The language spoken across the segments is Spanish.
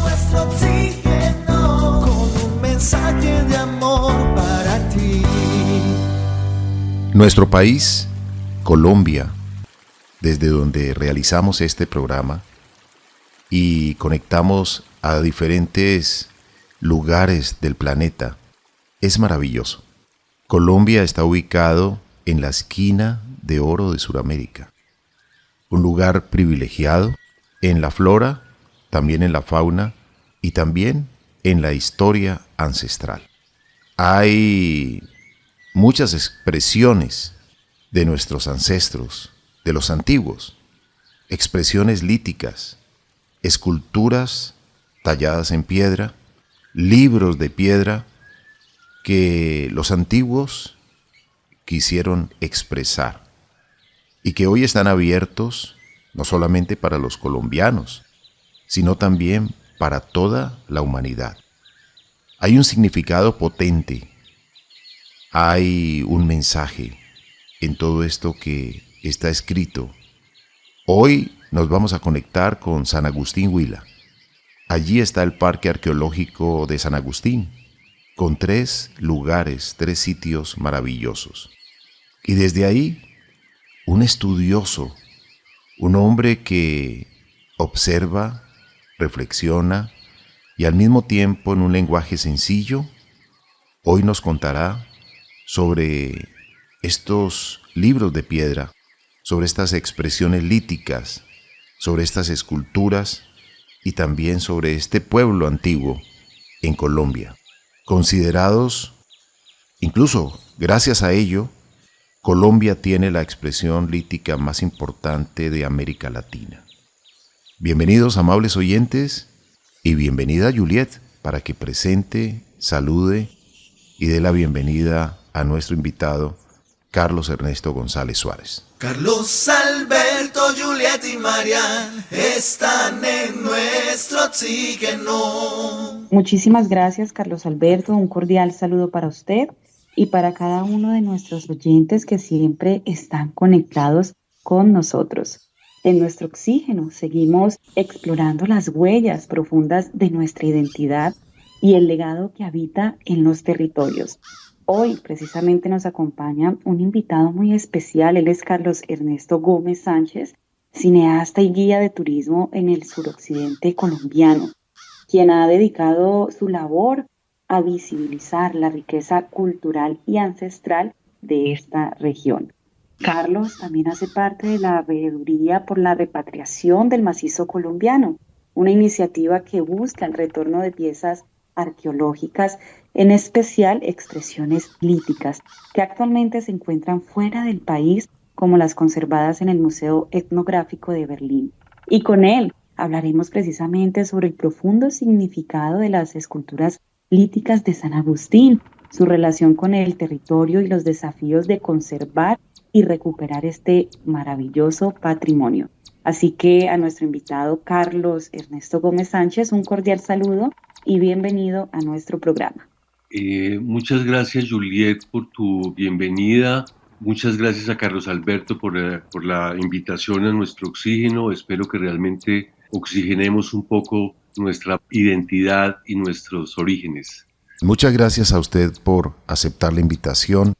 nuestro oxígeno, con un mensaje de amor para ti. Nuestro país, Colombia, desde donde realizamos este programa y conectamos a diferentes lugares del planeta, es maravilloso. Colombia está ubicado en la esquina de oro de Sudamérica, un lugar privilegiado en la flora, también en la fauna y también en la historia ancestral. Hay muchas expresiones de nuestros ancestros, de los antiguos, expresiones líticas, esculturas talladas en piedra, libros de piedra que los antiguos quisieron expresar y que hoy están abiertos no solamente para los colombianos, sino también para toda la humanidad. Hay un significado potente, hay un mensaje en todo esto que está escrito. Hoy nos vamos a conectar con San Agustín Huila. Allí está el Parque Arqueológico de San Agustín, con 3 lugares, 3 sitios maravillosos. Y desde ahí, un estudioso, un hombre que observa, reflexiona y al mismo tiempo en un lenguaje sencillo, hoy nos contará sobre estos libros de piedra, sobre estas expresiones líticas, sobre estas esculturas y también sobre este pueblo antiguo en Colombia. Considerados, incluso gracias a ello, Colombia tiene la expresión lítica más importante de América Latina. Bienvenidos, amables oyentes, y bienvenida Juliet para que presente, salude y dé la bienvenida a nuestro invitado, Carlos Ernesto González Suárez. Carlos Alberto, Juliet y Marian están en nuestro oxígeno. Muchísimas gracias, Carlos Alberto. Un cordial saludo para usted y para cada uno de nuestros oyentes que siempre están conectados con nosotros. En nuestro oxígeno seguimos explorando las huellas profundas de nuestra identidad y el legado que habita en los territorios. Hoy precisamente nos acompaña un invitado muy especial. Él es Carlos Ernesto Gómez Sánchez, cineasta y guía de turismo en el suroccidente colombiano, quien ha dedicado su labor a visibilizar la riqueza cultural y ancestral de esta región. Carlos también hace parte de la Veeduría por la Repatriación del Macizo Colombiano, una iniciativa que busca el retorno de piezas arqueológicas, en especial expresiones líticas, que actualmente se encuentran fuera del país, como las conservadas en el Museo Etnográfico de Berlín. Y con él hablaremos precisamente sobre el profundo significado de las esculturas líticas de San Agustín, su relación con el territorio y los desafíos de conservar y recuperar este maravilloso patrimonio. Así que a nuestro invitado Carlos Ernesto Gómez Sánchez, un cordial saludo y bienvenido a nuestro programa. Muchas gracias, Juliet, por tu bienvenida. Muchas gracias a Carlos Alberto por la invitación a nuestro oxígeno. Espero que realmente oxigenemos un poco nuestra identidad y nuestros orígenes. Muchas gracias a usted por aceptar la invitación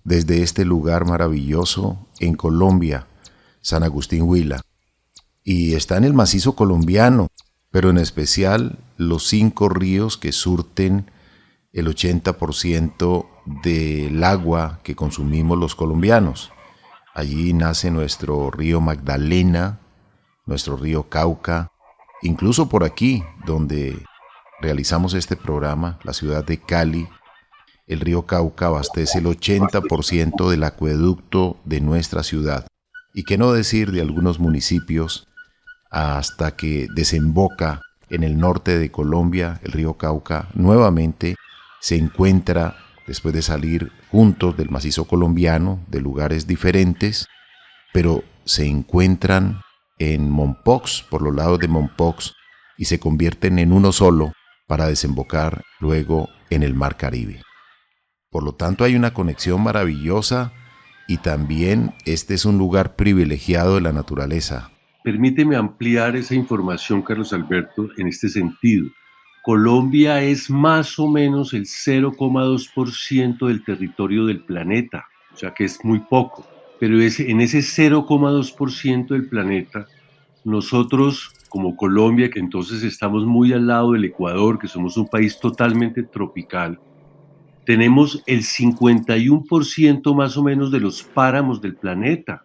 desde este lugar maravilloso en Colombia, San Agustín Huila. Y está en el macizo colombiano, pero en especial los 5 ríos que surten el 80% del agua que consumimos los colombianos. Allí nace nuestro río Magdalena, nuestro río Cauca, incluso por aquí, donde realizamos este programa, la ciudad de Cali, el río Cauca abastece el 80% del acueducto de nuestra ciudad. Y qué no decir de algunos municipios hasta que desemboca en el norte de Colombia, el río Cauca nuevamente se encuentra, después de salir juntos del macizo colombiano, de lugares diferentes, pero se encuentran en Mompox, por los lados de Mompox, y se convierten en uno solo para desembocar luego en el Mar Caribe. Por lo tanto, hay una conexión maravillosa y también este es un lugar privilegiado de la naturaleza. Permíteme ampliar esa información, Carlos Alberto, en este sentido. Colombia es más o menos el 0,2% del territorio del planeta, o sea que es muy poco, pero en ese 0,2% del planeta, nosotros como Colombia, que entonces estamos muy al lado del Ecuador, que somos un país totalmente tropical, tenemos el 51% más o menos de los páramos del planeta.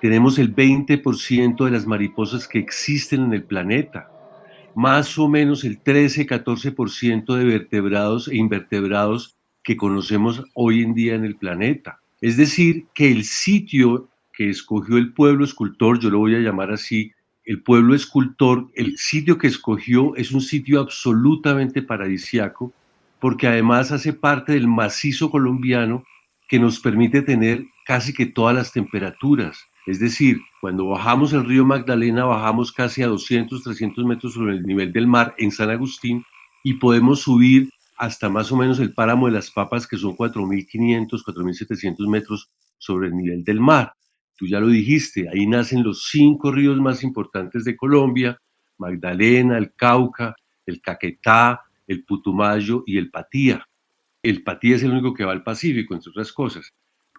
Tenemos el 20% de las mariposas que existen en el planeta, más o menos el 13-14% de vertebrados e invertebrados que conocemos hoy en día en el planeta. Es decir, que el sitio que escogió el pueblo escultor, yo lo voy a llamar así, el pueblo escultor, el sitio que escogió es un sitio absolutamente paradisiaco, porque además hace parte del macizo colombiano que nos permite tener casi que todas las temperaturas. Es decir, cuando bajamos el río Magdalena, bajamos casi a 200, 300 metros sobre el nivel del mar en San Agustín y podemos subir hasta más o menos el páramo de las Papas, que son 4.500, 4.700 metros sobre el nivel del mar. Tú ya lo dijiste, ahí nacen los 5 ríos más importantes de Colombia: Magdalena, el Cauca, el Caquetá, el Putumayo y el Patía. El Patía es el único que va al Pacífico, entre otras cosas.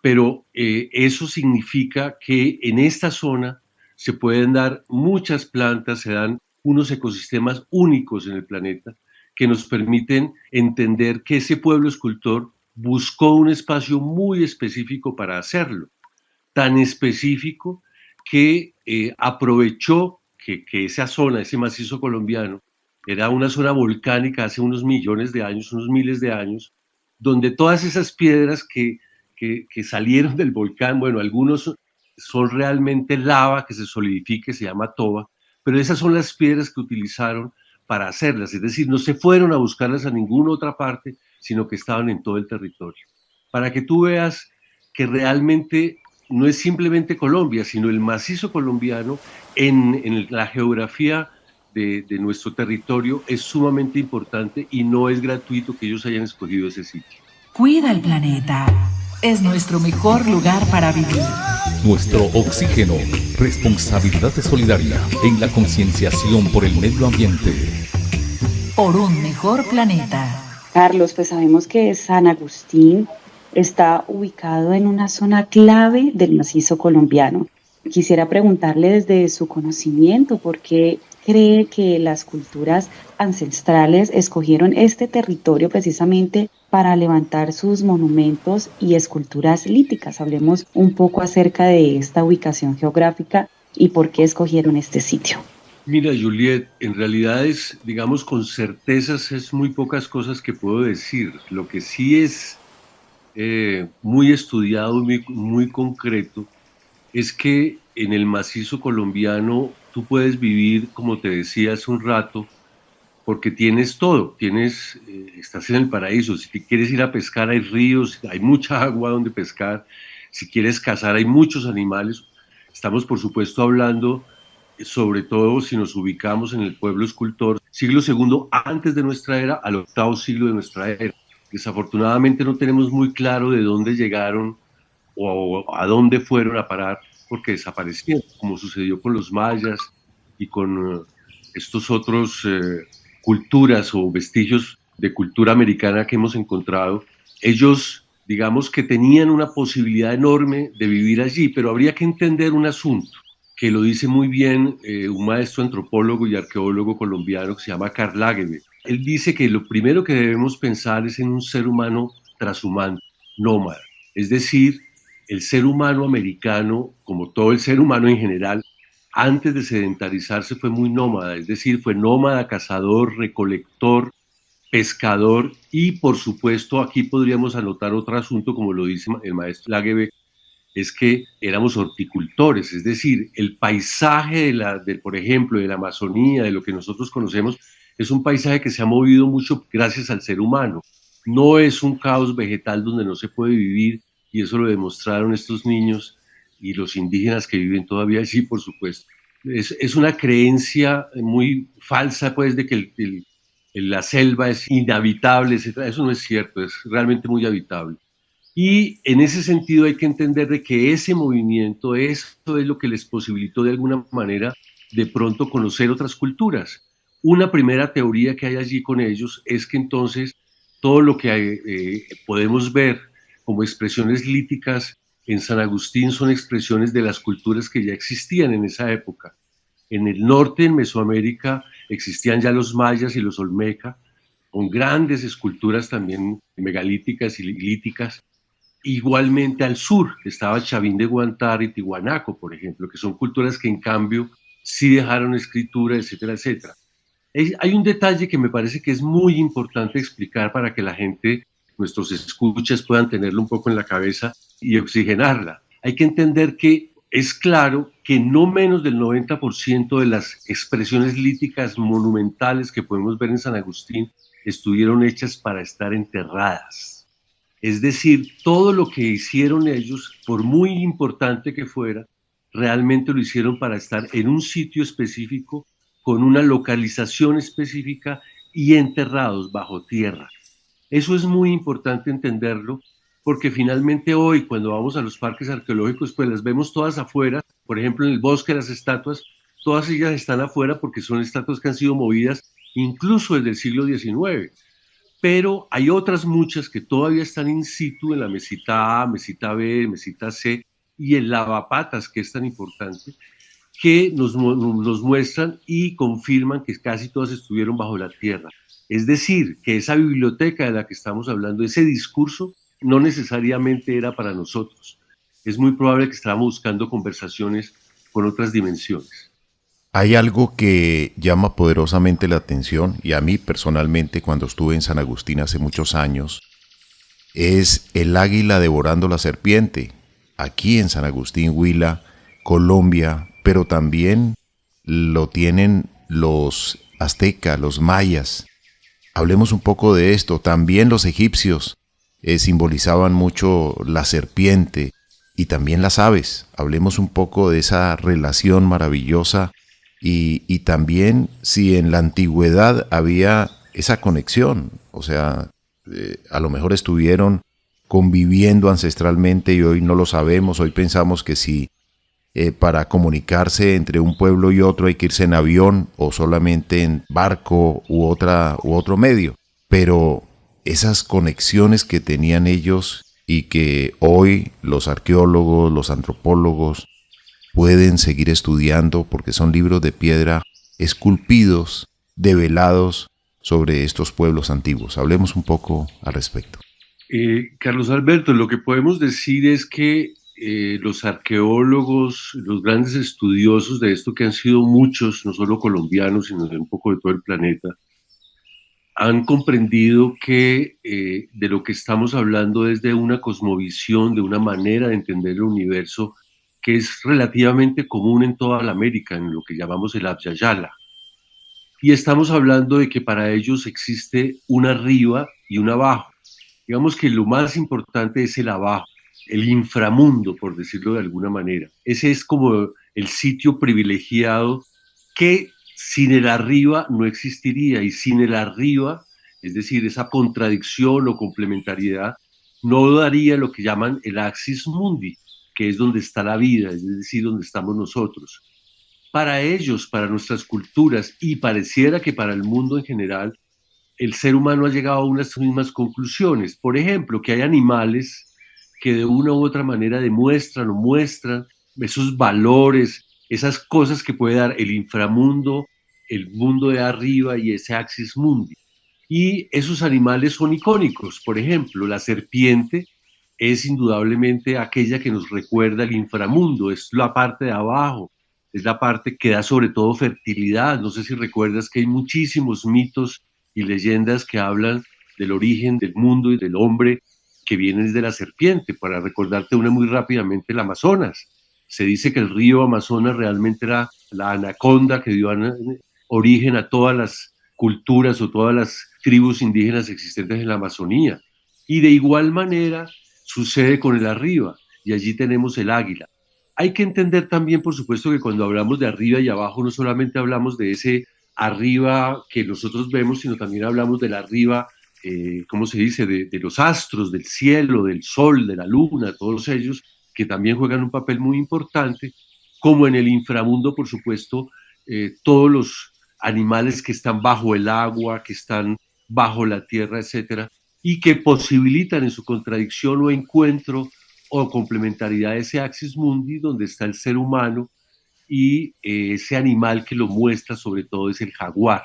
Pero eso significa que en esta zona se pueden dar muchas plantas, se dan unos ecosistemas únicos en el planeta que nos permiten entender que ese pueblo escultor buscó un espacio muy específico para hacerlo, tan específico que aprovechó que esa zona, ese macizo colombiano, era una zona volcánica hace unos millones de años, unos miles de años, donde todas esas piedras que salieron del volcán, bueno, algunos son realmente lava que se solidifica, se llama toba, pero esas son las piedras que utilizaron para hacerlas, es decir, no se fueron a buscarlas a ninguna otra parte, sino que estaban en todo el territorio. Para que tú veas que realmente no es simplemente Colombia, sino el macizo colombiano en la geografía de nuestro territorio es sumamente importante y no es gratuito que ellos hayan escogido ese sitio. Cuida el planeta. Es nuestro mejor lugar para vivir. Nuestro oxígeno, responsabilidad solidaria en la concienciación por el medio ambiente. Por un mejor planeta. Carlos, pues sabemos que San Agustín está ubicado en una zona clave del macizo colombiano. Quisiera preguntarle desde su conocimiento por qué cree que las culturas ancestrales escogieron este territorio precisamente para levantar sus monumentos y esculturas líticas. Hablemos un poco acerca de esta ubicación geográfica y por qué escogieron este sitio. Mira, Juliet, en realidad es, digamos, con certezas es muy pocas cosas que puedo decir. Lo que sí es muy estudiado, muy concreto, es que en el macizo colombiano tú puedes vivir, como te decía hace un rato, porque tienes todo, estás en el paraíso. Si quieres ir a pescar hay ríos, hay mucha agua donde pescar. Si quieres cazar hay muchos animales. Estamos por supuesto hablando, sobre todo si nos ubicamos en el pueblo escultor, siglo II antes de nuestra era al octavo siglo de nuestra era. Desafortunadamente no tenemos muy claro de dónde llegaron o a dónde fueron a parar, porque desaparecieron, como sucedió con los mayas y con estos otros culturas o vestigios de cultura americana que hemos encontrado. Ellos, digamos que tenían una posibilidad enorme de vivir allí, pero habría que entender un asunto que lo dice muy bien un maestro antropólogo y arqueólogo colombiano que se llama Karl Lagerfeld. Él dice que lo primero que debemos pensar es en un ser humano transhumante, nómada, es decir, el ser humano americano, como todo el ser humano en general, antes de sedentarizarse fue muy nómada, es decir, fue nómada, cazador, recolector, pescador y, por supuesto, aquí podríamos anotar otro asunto, como lo dice el maestro Lagerfeld, es que éramos horticultores, es decir, el paisaje por ejemplo, de la Amazonía, de lo que nosotros conocemos, es un paisaje que se ha movido mucho gracias al ser humano. No es un caos vegetal donde no se puede vivir, y eso lo demostraron estos niños y los indígenas que viven todavía allí, por supuesto. Es una creencia muy falsa, pues, de que la selva es inhabitable, etc. Eso no es cierto, es realmente muy habitable. Y en ese sentido hay que entender de que ese movimiento, eso es lo que les posibilitó de alguna manera de pronto conocer otras culturas. Una primera teoría que hay allí con ellos es que entonces todo lo que podemos ver como expresiones líticas en San Agustín son expresiones de las culturas que ya existían en esa época. En el norte, en Mesoamérica, existían ya los mayas y los olmeca, con grandes esculturas también megalíticas y líticas. Igualmente al sur estaba Chavín de Guantar y Tihuanaco, por ejemplo, que son culturas que en cambio sí dejaron escritura, etcétera, etcétera. Hay un detalle que me parece que es muy importante explicar para que la gente, nuestros escuchas, puedan tenerlo un poco en la cabeza y oxigenarla. Hay que entender que es claro que no menos del 90% de las expresiones líticas monumentales que podemos ver en San Agustín estuvieron hechas para estar enterradas. Es decir, todo lo que hicieron ellos, por muy importante que fuera, realmente lo hicieron para estar en un sitio específico, con una localización específica y enterrados bajo tierra. Eso es muy importante entenderlo, porque finalmente hoy, cuando vamos a los parques arqueológicos, pues las vemos todas afuera. Por ejemplo, en el Bosque de las Estatuas, todas ellas están afuera porque son estatuas que han sido movidas incluso desde el siglo XIX. Pero hay otras muchas que todavía están in situ en la mesita A, mesita B, mesita C y el lavapatas, que es tan importante, que nos muestran y confirman que casi todas estuvieron bajo la tierra. Es decir, que esa biblioteca de la que estamos hablando, ese discurso, no necesariamente era para nosotros. Es muy probable que estábamos buscando conversaciones con otras dimensiones. Hay algo que llama poderosamente la atención, y a mí personalmente cuando estuve en San Agustín hace muchos años, es el águila devorando la serpiente. Aquí en San Agustín, Huila, Colombia, pero también lo tienen los aztecas, los mayas. Hablemos un poco de esto. También los egipcios simbolizaban mucho la serpiente y también las aves. Hablemos un poco de esa relación maravillosa y también si en la antigüedad había esa conexión. O sea, a lo mejor estuvieron conviviendo ancestralmente y hoy no lo sabemos. Hoy pensamos que si para comunicarse entre un pueblo y otro hay que irse en avión o solamente en barco u otro medio. Pero esas conexiones que tenían ellos y que hoy los arqueólogos, los antropólogos pueden seguir estudiando porque son libros de piedra esculpidos, develados sobre estos pueblos antiguos. Hablemos un poco al respecto. Carlos Alberto, lo que podemos decir es que los arqueólogos, los grandes estudiosos de esto, que han sido muchos, no solo colombianos, sino de un poco de todo el planeta, han comprendido que de lo que estamos hablando es de una cosmovisión, de una manera de entender el universo que es relativamente común en toda la América, en lo que llamamos el Abya Yala. Y estamos hablando de que para ellos existe un arriba y un abajo. Digamos que lo más importante es el abajo, el inframundo, por decirlo de alguna manera. Ese es como el sitio privilegiado que sin el arriba no existiría, y sin el arriba, es decir, esa contradicción o complementariedad, no daría lo que llaman el axis mundi, que es donde está la vida, es decir, donde estamos nosotros. Para ellos, para nuestras culturas, y pareciera que para el mundo en general, el ser humano ha llegado a unas mismas conclusiones. Por ejemplo, que hay animales que de una u otra manera demuestran o muestran esos valores, esas cosas que puede dar el inframundo, el mundo de arriba y ese axis mundi. Y esos animales son icónicos. Por ejemplo, la serpiente es indudablemente aquella que nos recuerda el inframundo, es la parte de abajo, es la parte que da sobre todo fertilidad. No sé si recuerdas que hay muchísimos mitos y leyendas que hablan del origen del mundo y del hombre que vienen de la serpiente. Para recordarte una muy rápidamente, el Amazonas. Se dice que el río Amazonas realmente era la anaconda que dio origen a todas las culturas o todas las tribus indígenas existentes en la Amazonía. Y de igual manera sucede con el arriba, y allí tenemos el águila. Hay que entender también, por supuesto, que cuando hablamos de arriba y abajo, no solamente hablamos de ese arriba que nosotros vemos, sino también hablamos del arriba, ¿cómo se dice?, de los astros, del cielo, del sol, de la luna, todos ellos que también juegan un papel muy importante, como en el inframundo, por supuesto, todos los animales que están bajo el agua, que están bajo la tierra, etcétera, y que posibilitan en su contradicción o encuentro o complementariedad ese axis mundi donde está el ser humano y ese animal que lo muestra sobre todo es el jaguar.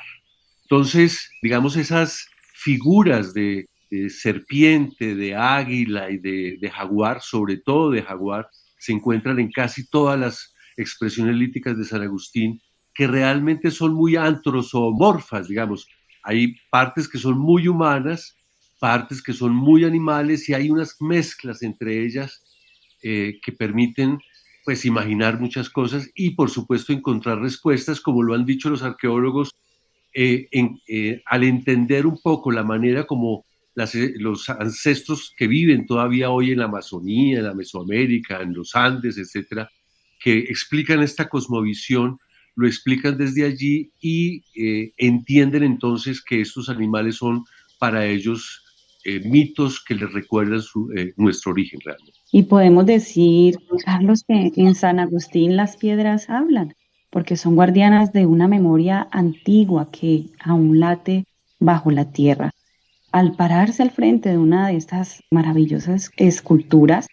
Entonces, digamos, esas figuras de serpiente, de águila y de jaguar, sobre todo de jaguar, se encuentran en casi todas las expresiones líticas de San Agustín, que realmente son muy antropomorfas, digamos. Hay partes que son muy humanas, partes que son muy animales y hay unas mezclas entre ellas que permiten pues imaginar muchas cosas y por supuesto encontrar respuestas, como lo han dicho los arqueólogos, al entender un poco la manera como los ancestros que viven todavía hoy en la Amazonía, en la Mesoamérica, en los Andes, etcétera, que explican esta cosmovisión, lo explican desde allí y entienden entonces que estos animales son para ellos mitos que les recuerdan nuestro origen realmente. Y podemos decir, Carlos, que en San Agustín las piedras hablan, porque son guardianas de una memoria antigua que aún late bajo la tierra. Al pararse al frente de una de estas maravillosas esculturas,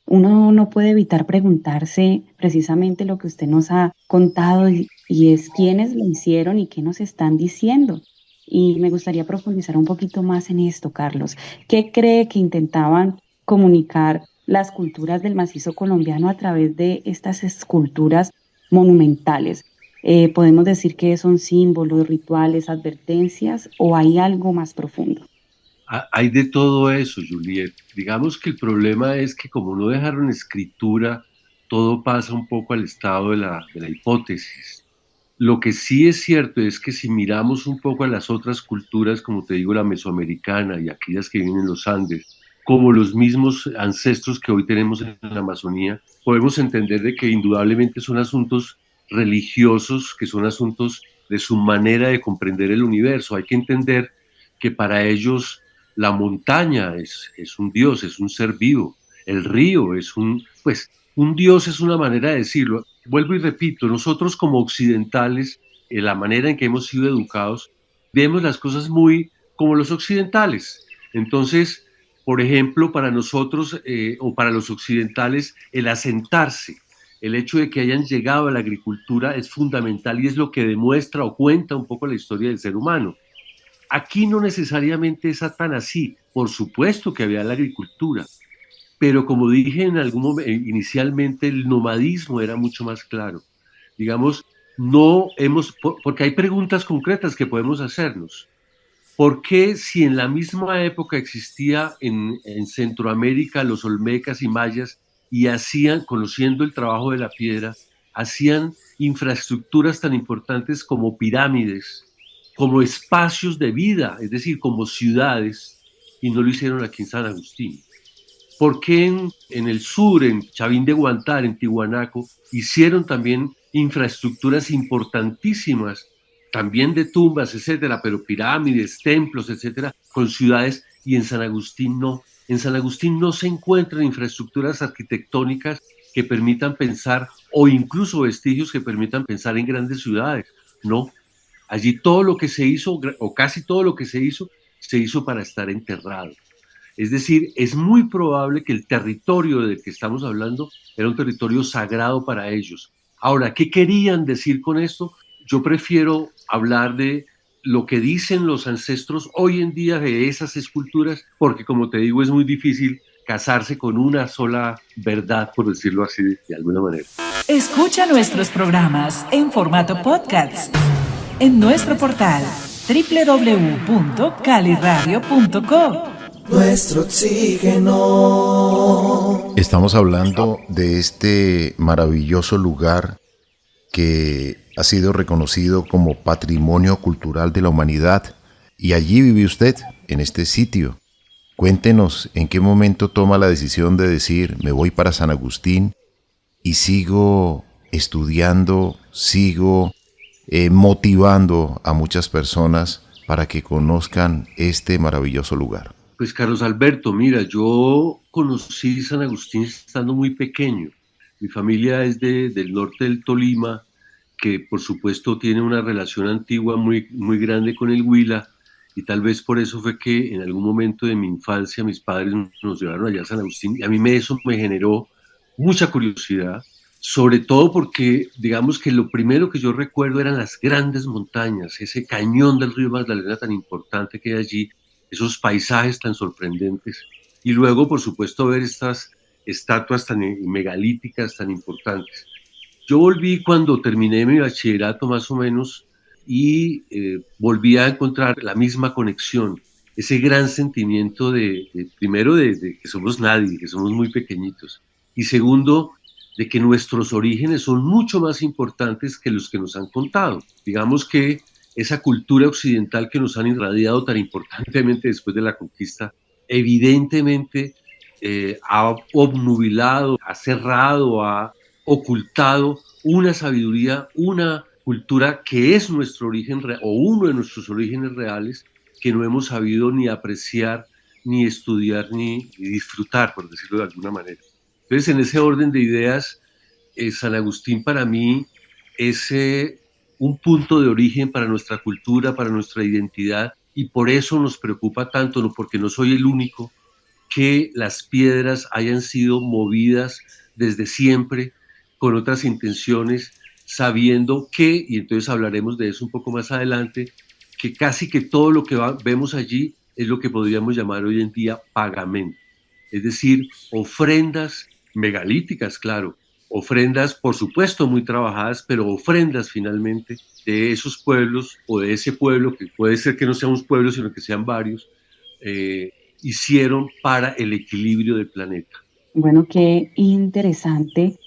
uno no puede evitar preguntarse precisamente lo que usted nos ha contado y es quiénes lo hicieron y qué nos están diciendo. Y me gustaría profundizar un poquito más en esto, Carlos. ¿Qué cree que intentaban comunicar las culturas del macizo colombiano a través de estas esculturas monumentales? ¿Podemos decir que son símbolos, rituales, advertencias o hay algo más profundo? Hay de todo eso, Juliet. Digamos que el problema es que como no dejaron escritura, todo pasa un poco al estado de la hipótesis. Lo que sí es cierto es que si miramos un poco a las otras culturas, como te digo, la mesoamericana y aquellas que viven en los Andes, como los mismos ancestros que hoy tenemos en la Amazonía, podemos entender de que indudablemente son asuntos religiosos, que son asuntos de su manera de comprender el universo. Hay que entender que para ellos la montaña es un dios, es un ser vivo. El río es un dios es una manera de decirlo. Vuelvo y repito, nosotros como occidentales, en la manera en que hemos sido educados, vemos las cosas muy como los occidentales. Entonces, por ejemplo, para nosotros o para los occidentales, el asentarse, el hecho de que hayan llegado a la agricultura es fundamental y es lo que demuestra o cuenta un poco la historia del ser humano. Aquí no necesariamente es tan así. Por supuesto que había la agricultura, pero como dije en algún momento, inicialmente el nomadismo era mucho más claro. Digamos, no hemos, porque hay preguntas concretas que podemos hacernos. ¿Por qué si en la misma época existía en Centroamérica los olmecas y mayas y hacían, conociendo el trabajo de la piedra, hacían infraestructuras tan importantes como pirámides, como espacios de vida, es decir, como ciudades, y no lo hicieron aquí en San Agustín? ¿Por qué en el sur, en Chavín de Guantar, en Tihuanaco, hicieron también infraestructuras importantísimas, también de tumbas, etcétera, pero pirámides, templos, etcétera, con ciudades, y en San Agustín no? En San Agustín no se encuentran infraestructuras arquitectónicas que permitan pensar, o incluso vestigios que permitan pensar en grandes ciudades. No, allí todo lo que se hizo, o casi todo lo que se hizo para estar enterrado. Es decir, es muy probable que el territorio del que estamos hablando era un territorio sagrado para ellos. Ahora, ¿qué querían decir con esto? Yo prefiero hablar de lo que dicen los ancestros hoy en día de esas esculturas, porque como te digo, es muy difícil casarse con una sola verdad, por decirlo así de alguna manera. Escucha nuestros programas en formato podcast en nuestro portal www.caliradio.co. Nuestro oxígeno. Estamos hablando de este maravilloso lugar que ha sido reconocido como Patrimonio Cultural de la Humanidad y allí vive usted, en este sitio. Cuéntenos en qué momento toma la decisión de decir me voy para San Agustín y sigo estudiando, sigo motivando a muchas personas para que conozcan este maravilloso lugar. Pues Carlos Alberto, mira, yo conocí San Agustín estando muy pequeño. Mi familia es del norte del Tolima que por supuesto tiene una relación antigua muy grande con el Huila, y tal vez por eso fue que en algún momento de mi infancia mis padres nos llevaron allá a San Agustín, y a mí eso me generó mucha curiosidad, sobre todo porque digamos que lo primero que yo recuerdo eran las grandes montañas, ese cañón del río Magdalena tan importante que hay allí, esos paisajes tan sorprendentes, y luego por supuesto ver estas estatuas tan megalíticas, tan importantes. Yo volví cuando terminé mi bachillerato más o menos y volví a encontrar la misma conexión, ese gran sentimiento primero de que somos nadie, que somos muy pequeñitos, y segundo, de que nuestros orígenes son mucho más importantes que los que nos han contado. Digamos que esa cultura occidental que nos han irradiado tan importantemente después de la conquista, evidentemente ha obnubilado, ha cerrado, ha ocultado una sabiduría, una cultura que es nuestro origen o uno de nuestros orígenes reales, que no hemos sabido ni apreciar, ni estudiar, ni disfrutar, por decirlo de alguna manera. Entonces, en ese orden de ideas, San Agustín para mí es un punto de origen para nuestra cultura, para nuestra identidad, y por eso nos preocupa tanto, no porque no soy el único, que las piedras hayan sido movidas desde siempre con otras intenciones, sabiendo que, y entonces hablaremos de eso un poco más adelante, que casi que todo lo que vemos allí es lo que podríamos llamar hoy en día pagamento, es decir, ofrendas megalíticas, claro, ofrendas por supuesto muy trabajadas, pero ofrendas finalmente de esos pueblos o de ese pueblo, que puede ser que no sean un pueblo, sino que sean varios, hicieron para el equilibrio del planeta. Bueno, qué interesante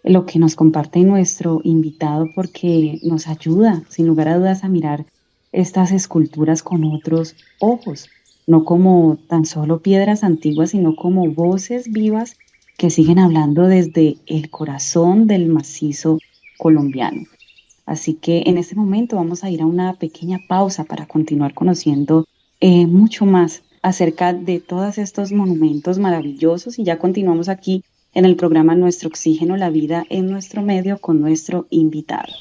lo que nos comparte nuestro invitado porque nos ayuda, sin lugar a dudas, a mirar estas esculturas con otros ojos, no como tan solo piedras antiguas, sino como voces vivas que siguen hablando desde el corazón del macizo colombiano. Así que en este momento vamos a ir a una pequeña pausa para continuar conociendo mucho más acerca de todos estos monumentos maravillosos y ya continuamos aquí en el programa Nuestro Oxígeno, la vida en nuestro medio con nuestro invitado.